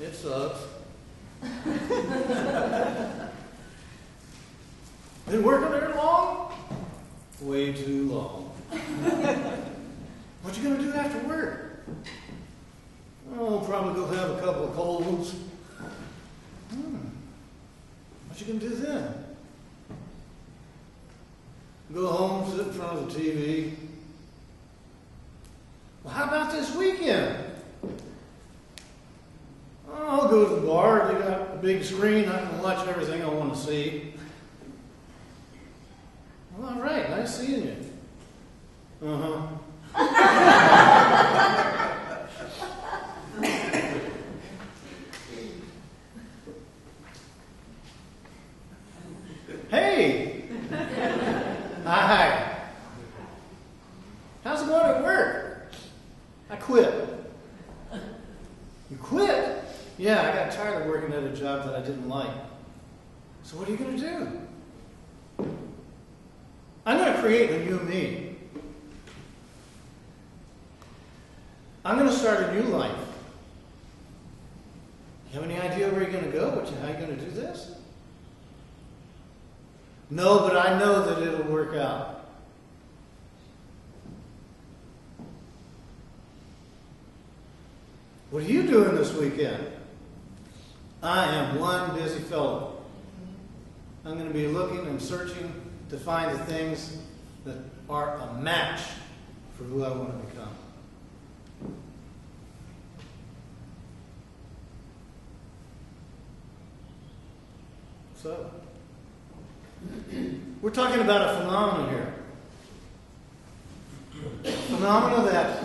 It sucks. Been working there long? Way too long. What you gonna do after work? Oh, probably go have a couple of cold ones. What you gonna do then? Go home, sit in front of the TV. Well, how about this weekend? Oh, I'll go to the bar. They got a big screen. I can watch everything I want to see. Well, all right. Nice seeing you. Uh-huh. Hey! Hi. How's it going at work? I quit. You quit? Yeah, I got tired of working at a job that I didn't like. So what are you going to do? I'm going to create a new me. I'm going to start a new life. You have any idea where you're going to go? How you're going to do this? No, but I know that it'll work out. What are you doing this weekend? I am one busy fellow. I'm going to be looking and searching to find the things that are a match for who I want to become. So, we're talking about a phenomenon here. A phenomenon that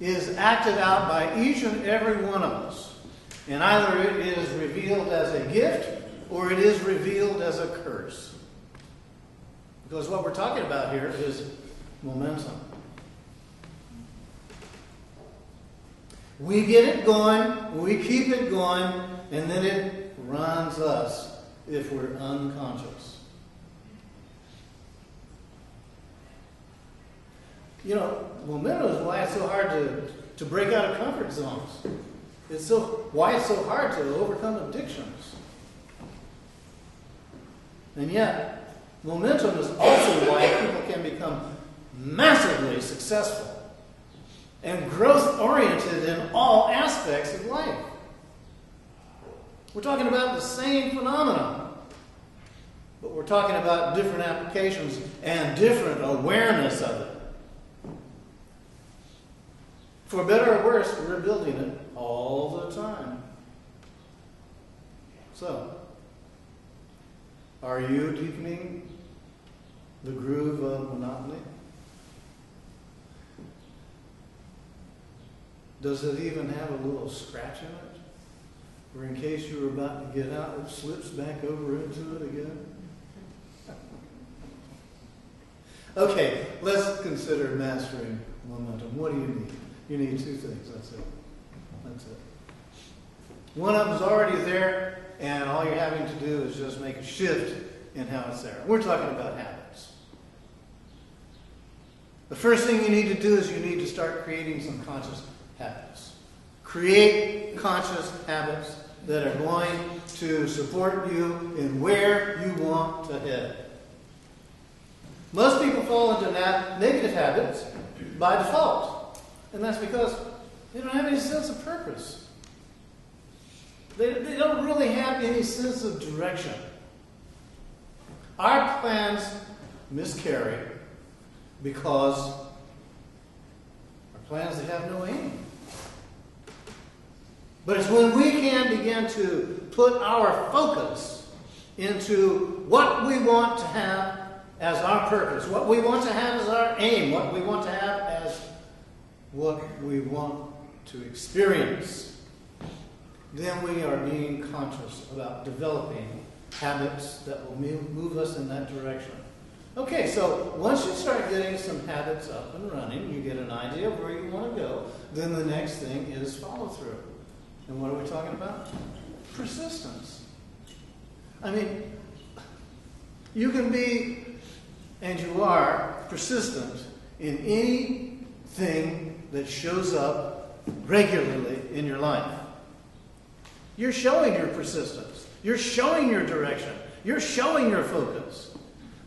is acted out by each and every one of us. And either it is revealed as a gift or it is revealed as a curse. Because what we're talking about here is momentum. We get it going, we keep it going, and then it runs us if we're unconscious. You know, momentum is why it's so hard to break out of comfort zones. Why it's so hard to overcome addictions. And yet, momentum is also why people can become massively successful and growth-oriented in all aspects of life. We're talking about the same phenomenon, but we're talking about different applications and different awareness of it. For better or worse, we're building it all the time. So, are you deepening the groove of monotony? Does it even have a little scratch in it? Or in case you were about to get out, it slips back over into it again? Okay, let's consider mastering momentum. What do you need? You need two things. That's it. That's it. One of them's already there, and all you're having to do is just make a shift in how it's there. We're talking about habits. The first thing you need to do is you need to start creating some conscious habits. Create conscious habits that are going to support you in where you want to head. Most people fall into negative habits by default. And that's because they don't have any sense of purpose. They don't really have any sense of direction. Our plans miscarry because our plans that have no aim. But it's when we can begin to put our focus into what we want to have as our purpose, what we want to have as our aim, what we want to have as what we want to experience, then we are being conscious about developing habits that will move us in that direction. Okay, so once you start getting some habits up and running, you get an idea of where you want to go, then the next thing is follow through. And what are we talking about? Persistence. I mean, you can be, and you are, persistent in anything that shows up regularly in your life. You're showing your persistence. You're showing your direction. You're showing your focus.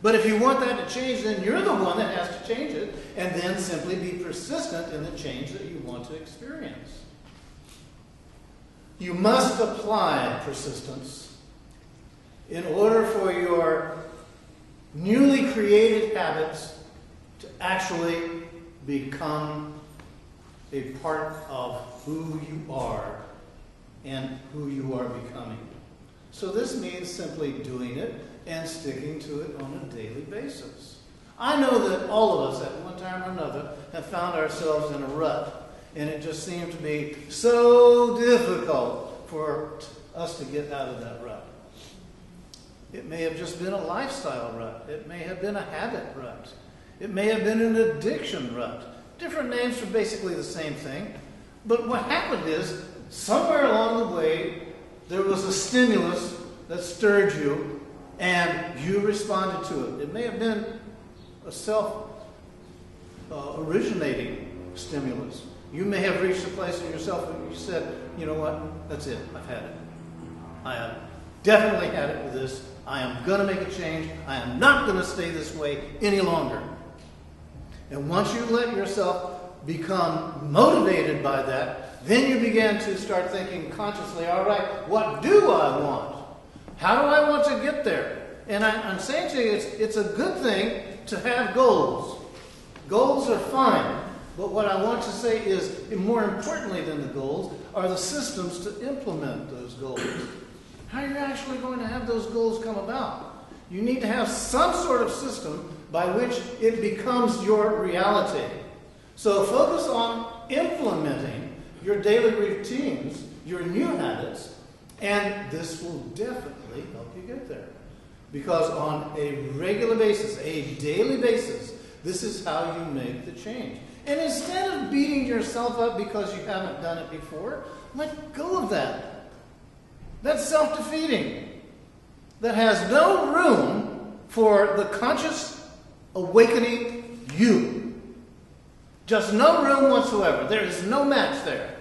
But if you want that to change, then you're the one that has to change it, and then simply be persistent in the change that you want to experience. You must apply persistence in order for your newly created habits to actually become a part of who you are and who you are becoming. So this means simply doing it and sticking to it on a daily basis. I know that all of us at one time or another have found ourselves in a rut, and it just seemed to be so difficult for us to get out of that rut. It may have just been a lifestyle rut. It may have been a habit rut. It may have been an addiction rut. Different names for basically the same thing. But what happened is, somewhere along the way, there was a stimulus that stirred you, and you responded to it. It may have been a self-originating stimulus. You may have reached a place in yourself where you said, you know what, that's it, I've had it. I have definitely had it with this. I am going to make a change. I am not going to stay this way any longer. And once you let yourself become motivated by that, then you begin to start thinking consciously, all right, what do I want? How do I want to get there? And I'm saying to you, it's a good thing to have goals. Goals are fine. But what I want to say is, more importantly than the goals, are the systems to implement those goals. How are you actually going to have those goals come about? You need to have some sort of system by which it becomes your reality. So focus on implementing your daily routines, your new habits, and this will definitely help you get there. Because on a regular basis, a daily basis, this is how you make the change. And instead of beating yourself up because you haven't done it before, let go of that. That's self-defeating. That has no room for the conscious awakening you. Just no room whatsoever. There is no match there.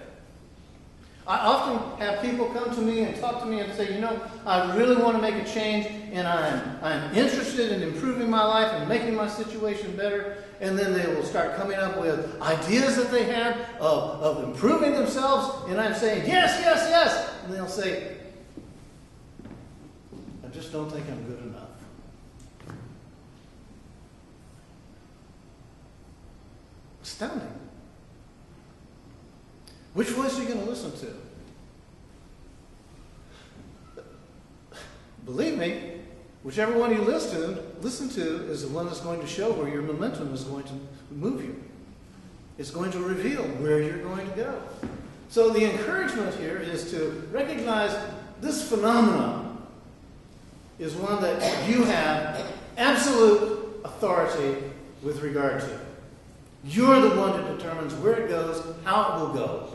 I often have people come to me and talk to me and say, you know, I really want to make a change, and I'm interested in improving my life and making my situation better. And then they will start coming up with ideas that they have of improving themselves. And I'm saying, yes, yes, yes. And they'll say, I just don't think I'm good enough. Astounding. Which voice are you going to listen to? Believe me, whichever one you listen to is the one that's going to show where your momentum is going to move you. It's going to reveal where you're going to go. So the encouragement here is to recognize this phenomenon is one that you have absolute authority with regard to. You're the one that determines where it goes, how it will go,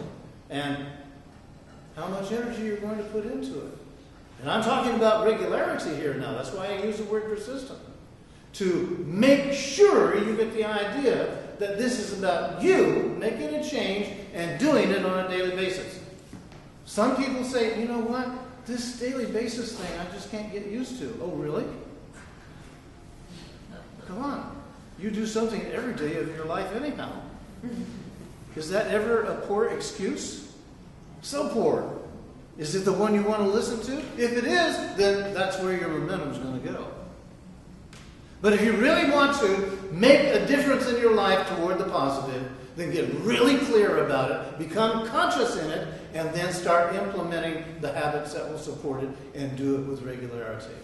and how much energy you're going to put into it. And I'm talking about regularity here now. That's why I use the word persistent. To make sure you get the idea that this is about you making a change and doing it on a daily basis. Some people say, you know what? This daily basis thing I just can't get used to. Oh, really? Come on. You do something every day of your life anyhow. Is that ever a poor excuse? So poor. Is it the one you want to listen to? If it is, then that's where your momentum is going to go. But if you really want to make a difference in your life toward the positive, then get really clear about it, become conscious in it, and then start implementing the habits that will support it and do it with regularity.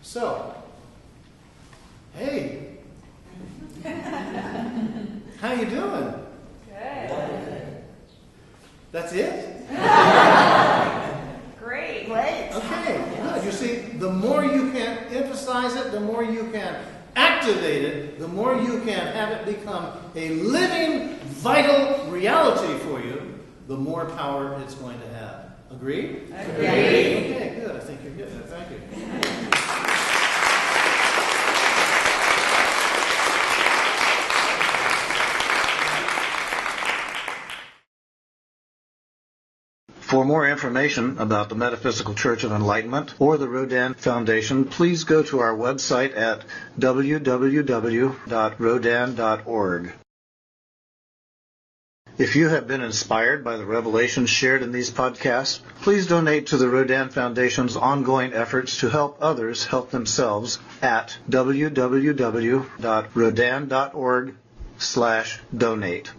So, hey, how you doing? Good. That's it? Great. Okay, good. You see, the more you can emphasize it, the more you can activate it, the more you can have it become a living, vital reality for you, the more power it's going to have. Agreed? Agreed. Okay, good. I think you're getting it. Thank you. For more information about the Metaphysical Church of Enlightenment or the Rodin Foundation, please go to our website at www.rodin.org. If you have been inspired by the revelations shared in these podcasts, please donate to the Rodin Foundation's ongoing efforts to help others help themselves at www.rodin.org/donate.